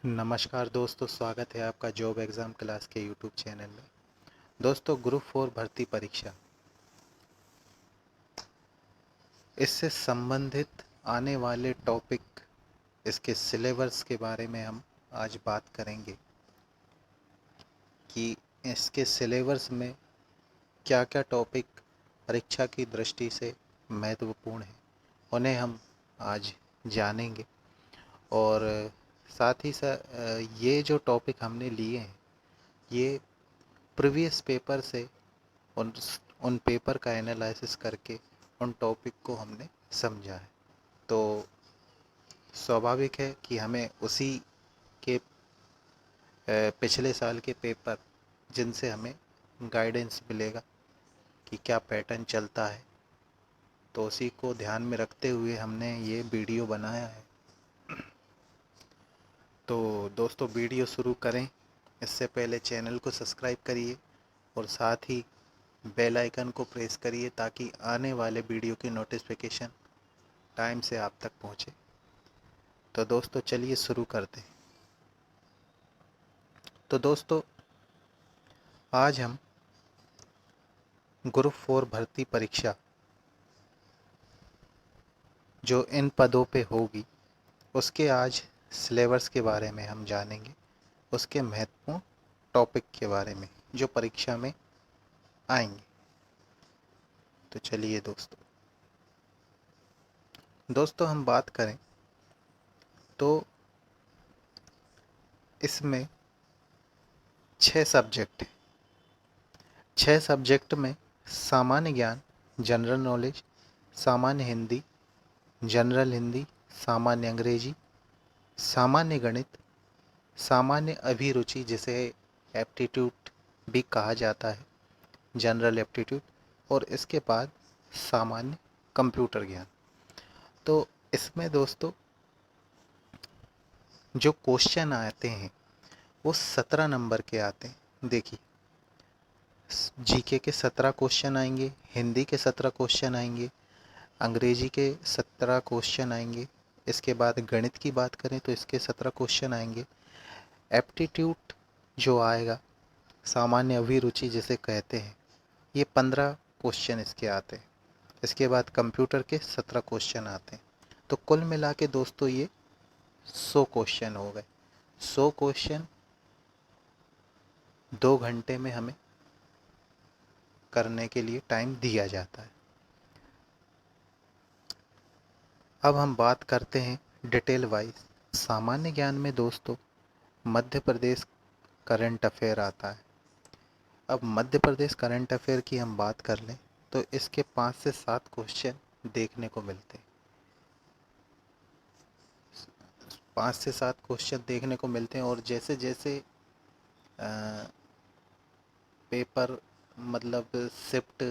नमस्कार दोस्तों, स्वागत है आपका जॉब एग्ज़ाम क्लास के यूट्यूब चैनल में। दोस्तों, ग्रुप 4 भर्ती परीक्षा, इससे संबंधित आने वाले टॉपिक, इसके सिलेबस के बारे में हम आज बात करेंगे कि इसके सिलेबस में क्या क्या टॉपिक परीक्षा की दृष्टि से महत्वपूर्ण है, उन्हें हम आज जानेंगे। और साथ ही साथ ये जो टॉपिक हमने लिए हैं, ये प्रीवियस पेपर से उन उन पेपर का एनालिसिस करके उन टॉपिक को हमने समझा है। तो स्वाभाविक है कि हमें उसी के पिछले साल के पेपर, जिनसे हमें गाइडेंस मिलेगा कि क्या पैटर्न चलता है, तो उसी को ध्यान में रखते हुए हमने ये वीडियो बनाया है। तो दोस्तों, वीडियो शुरू करें इससे पहले चैनल को सब्सक्राइब करिए और साथ ही बेल आइकन को प्रेस करिए ताकि आने वाले वीडियो की नोटिफिकेशन टाइम से आप तक पहुंचे। तो दोस्तों, चलिए शुरू करते हैं। तो दोस्तों, आज हम ग्रुप 4 भर्ती परीक्षा जो इन पदों पे होगी, उसके आज सिलेबस के बारे में हम जानेंगे, उसके महत्वपूर्ण टॉपिक के बारे में जो परीक्षा में आएंगे। तो चलिए दोस्तों हम बात करें तो इसमें 6 सब्जेक्ट हैं। 6 सब्जेक्ट में सामान्य ज्ञान, जनरल नॉलेज, सामान्य हिंदी, जनरल हिंदी, सामान्य अंग्रेजी, सामान्य गणित, सामान्य अभिरुचि जिसे एप्टीट्यूड भी कहा जाता है, जनरल एप्टीट्यूड, और इसके बाद सामान्य कंप्यूटर ज्ञान। तो इसमें दोस्तों जो क्वेश्चन आते हैं वो 17 नंबर के आते हैं। देखिए, जीके के 17 क्वेश्चन आएंगे, हिंदी के 17 क्वेश्चन आएंगे, अंग्रेजी के 17 क्वेश्चन आएंगे। इसके बाद गणित की बात करें तो इसके 17 क्वेश्चन आएंगे। एप्टीट्यूड जो आएगा, सामान्य अभिरुचि जिसे कहते हैं, ये 15 क्वेश्चन इसके आते हैं। इसके बाद कंप्यूटर के 17 क्वेश्चन आते हैं। तो कुल मिला के दोस्तों ये 100 क्वेश्चन हो गए। 100 क्वेश्चन 2 घंटे में हमें करने के लिए टाइम दिया जाता है। अब हम बात करते हैं डिटेल वाइज। सामान्य ज्ञान में दोस्तों मध्य प्रदेश करंट अफेयर आता है। अब मध्य प्रदेश करंट अफेयर की हम बात कर लें तो इसके 5 से 7 क्वेश्चन देखने को मिलते हैं। 5 से 7 क्वेश्चन देखने को मिलते हैं, और जैसे जैसे पेपर मतलब शिफ्ट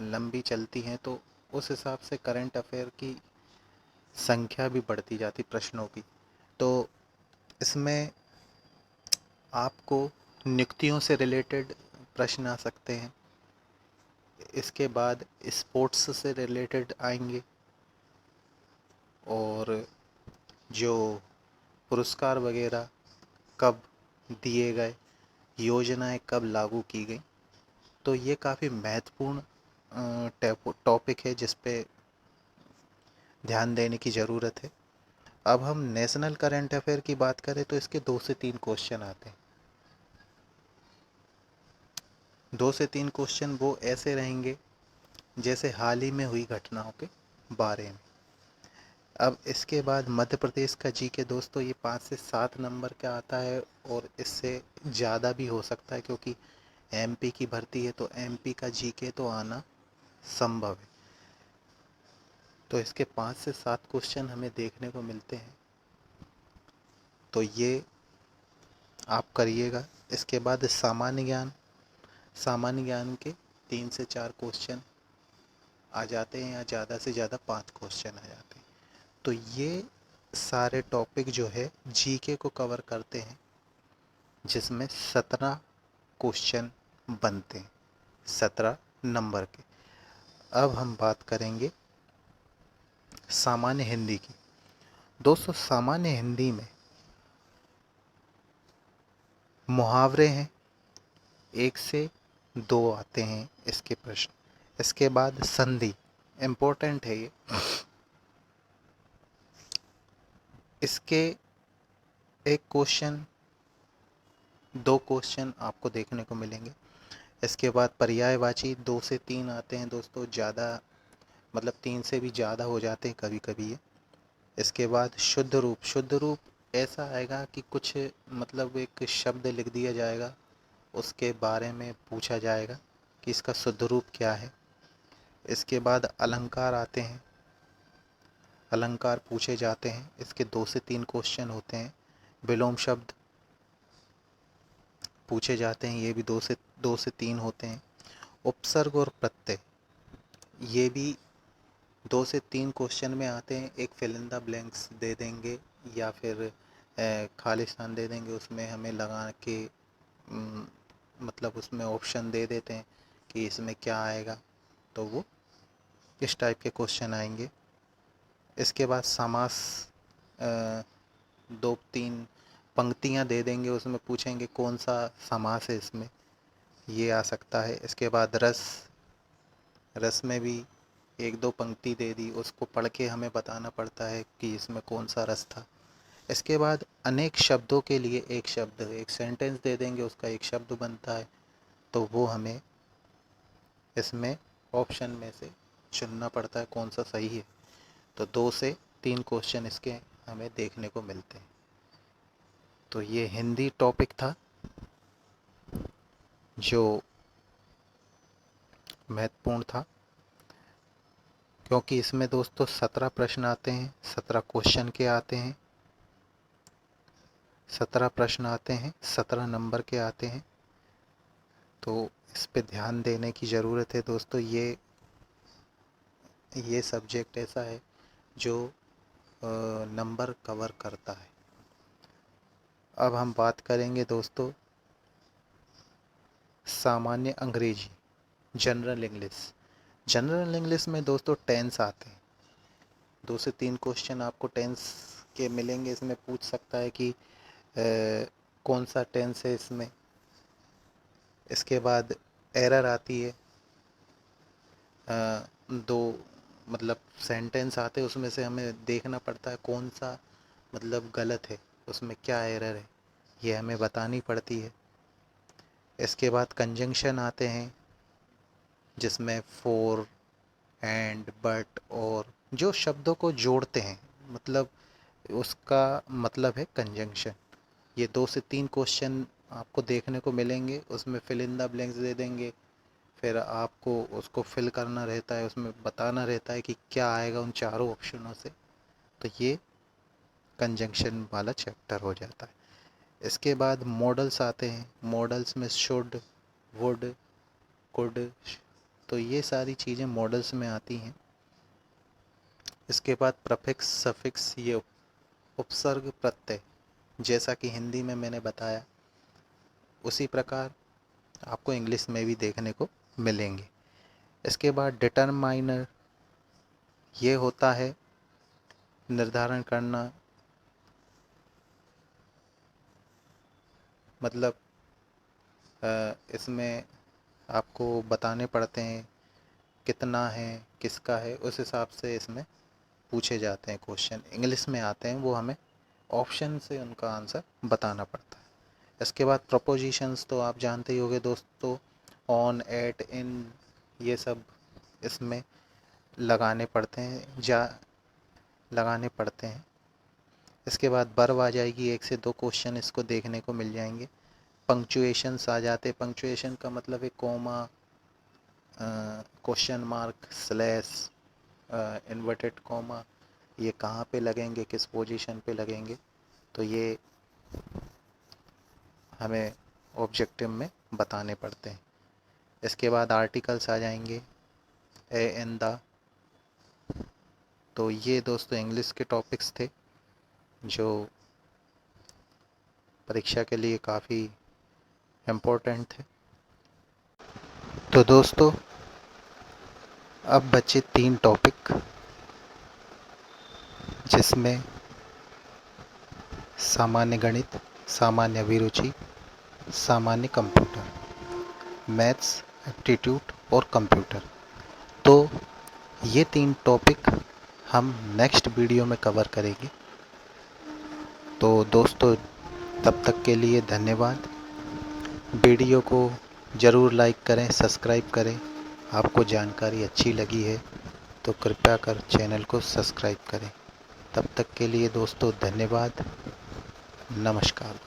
लंबी चलती हैं तो उस हिसाब से करंट अफेयर की संख्या भी बढ़ती जाती प्रश्नों की। तो इसमें आपको नियुक्तियों से रिलेटेड प्रश्न आ सकते हैं। इसके बाद स्पोर्ट्स से रिलेटेड आएंगे, और जो पुरस्कार वगैरह कब दिए गए, योजनाएं कब लागू की गई, तो ये काफ़ी महत्वपूर्ण टॉपिक है जिस पे ध्यान देने की ज़रूरत है। अब हम नेशनल करंट अफेयर की बात करें तो इसके 2 से 3 क्वेश्चन आते हैं। 2 से 3 क्वेश्चन वो ऐसे रहेंगे जैसे हाल ही में हुई घटनाओं के बारे में। अब इसके बाद मध्य प्रदेश का जीके दोस्तों ये 5 से 7 नंबर का आता है, और इससे ज़्यादा भी हो सकता है क्योंकि एमपी की भर्ती है तो एमपी का जीके तो आना संभव है। तो इसके 5 से 7 क्वेश्चन हमें देखने को मिलते हैं, तो ये आप करिएगा। इसके बाद सामान्य ज्ञान, सामान्य ज्ञान के 3 से 4 क्वेश्चन आ जाते हैं, या ज़्यादा से ज़्यादा 5 क्वेश्चन आ जाते हैं। तो ये सारे टॉपिक जो है जीके को कवर करते हैं, जिसमें 17 क्वेश्चन बनते हैं, 17 नंबर के। अब हम बात करेंगे सामान्य हिंदी की। दोस्तों, सामान्य हिंदी में मुहावरे हैं, 1 से 2 आते हैं इसके प्रश्न। इसके बाद संधि, इम्पोर्टेंट है ये। इसके एक क्वेश्चन, 2 क्वेश्चन आपको देखने को मिलेंगे। इसके बाद पर्यायवाची 2 से 3 आते हैं दोस्तों, ज़्यादा मतलब 3 से भी ज़्यादा हो जाते हैं कभी कभी ये। इसके बाद शुद्ध रूप, शुद्ध रूप ऐसा आएगा कि कुछ मतलब एक शब्द लिख दिया जाएगा, उसके बारे में पूछा जाएगा कि इसका शुद्ध रूप क्या है। इसके बाद अलंकार आते हैं, अलंकार पूछे जाते हैं, इसके 2 से 3 क्वेश्चन होते हैं। विलोम शब्द पूछे जाते हैं, ये भी 2 से 3 होते हैं। उपसर्ग और प्रत्यय, ये भी 2 से 3 क्वेश्चन में आते हैं। एक फिल इन द ब्लैंक्स दे देंगे या फिर खाली स्थान दे देंगे, उसमें हमें लगा के मतलब उसमें ऑप्शन दे देते हैं कि इसमें क्या आएगा, तो वो इस टाइप के क्वेश्चन आएंगे। इसके बाद समास, 2-3 पंक्तियां दे देंगे, उसमें पूछेंगे कौन सा समास है इसमें, ये आ सकता है। इसके बाद रस, रस में भी 1-2 पंक्ति दे दी, उसको पढ़ के हमें बताना पड़ता है कि इसमें कौन सा रस था। इसके बाद अनेक शब्दों के लिए एक शब्द, एक सेंटेंस दे देंगे, उसका एक शब्द बनता है, तो वो हमें इसमें ऑप्शन में से चुनना पड़ता है कौन सा सही है। तो 2 से 3 क्वेश्चन इसके हमें देखने को मिलते हैं। तो ये हिंदी टॉपिक था जो महत्वपूर्ण था, क्योंकि इसमें दोस्तों 17 प्रश्न आते हैं, 17 क्वेश्चन के आते हैं, 17 प्रश्न आते हैं, 17 नंबर के आते हैं। तो इस पे ध्यान देने की ज़रूरत है दोस्तों। ये सब्जेक्ट ऐसा है जो नंबर कवर करता है। अब हम बात करेंगे दोस्तों सामान्य अंग्रेजी, जनरल इंग्लिश। जनरल इंग्लिश में दोस्तों टेंस आते हैं, 2 से 3 क्वेश्चन आपको टेंस के मिलेंगे। इसमें पूछ सकता है कि कौन सा टेंस है इसमें। इसके बाद एरर आती है, 2 मतलब सेंटेंस आते हैं, उसमें से हमें देखना पड़ता है कौन सा मतलब गलत है, उसमें क्या एरर है, ये हमें बतानी पड़ती है। इसके बाद कंजंक्शन आते हैं, जिसमें फॉर, एंड, बट, और जो शब्दों को जोड़ते हैं, मतलब उसका मतलब है कंजंक्शन। ये 2 से 3 क्वेश्चन आपको देखने को मिलेंगे, उसमें फिल इन द ब्लैंक्स दे देंगे, फिर आपको उसको फिल करना रहता है, उसमें बताना रहता है कि क्या आएगा उन चारों ऑप्शनों से। तो ये कंजंक्शन वाला चैप्टर हो जाता है। इसके बाद मॉडल्स आते हैं, मॉडल्स में शुड, वुड, कुड, तो ये सारी चीज़ें मॉडल्स में आती हैं। इसके बाद प्रफिक्स, सफिक्स, ये उपसर्ग प्रत्यय, जैसा कि हिंदी में मैंने बताया उसी प्रकार आपको इंग्लिश में भी देखने को मिलेंगे। इसके बाद डिटरमाइनर, ये होता है निर्धारण करना, मतलब इसमें आपको बताने पड़ते हैं कितना है, किसका है, उस हिसाब से इसमें पूछे जाते हैं क्वेश्चन। इंग्लिश में आते हैं, वो हमें ऑप्शन से उनका आंसर बताना पड़ता है। इसके बाद प्रपोजिशंस तो आप जानते ही होंगे दोस्तों, ऑन, एट, इन, ये सब इसमें लगाने पड़ते हैं, लगाने पड़ते हैं। इसके बाद वर्ब आ जाएगी, 1 से 2 क्वेश्चन इसको देखने को मिल जाएंगे। पंक्चुएशंस आ जाते, पंक्चुएशन का मतलब है comma, question mark, slash, inverted comma, ये कहाँ पे लगेंगे, किस पोजीशन पे लगेंगे, तो ये हमें ऑब्जेक्टिव में बताने पड़ते हैं। इसके बाद आर्टिकल्स आ जाएंगे, ए, एन, द। तो ये दोस्तों इंग्लिश के टॉपिक्स थे जो परीक्षा के लिए काफ़ी इम्पोर्टेंट थे। तो दोस्तों अब बचे 3 टॉपिक, जिसमें सामान्य गणित, सामान्य अभिरुचि सामान्य कंप्यूटर, मैथ्स, एप्टीट्यूड और कंप्यूटर। तो ये 3 टॉपिक हम नेक्स्ट वीडियो में कवर करेंगे। तो दोस्तों, तब तक के लिए धन्यवाद। वीडियो को ज़रूर लाइक करें, सब्सक्राइब करें। आपको जानकारी अच्छी लगी है तो कृपया कर चैनल को सब्सक्राइब करें। तब तक के लिए दोस्तों धन्यवाद। नमस्कार।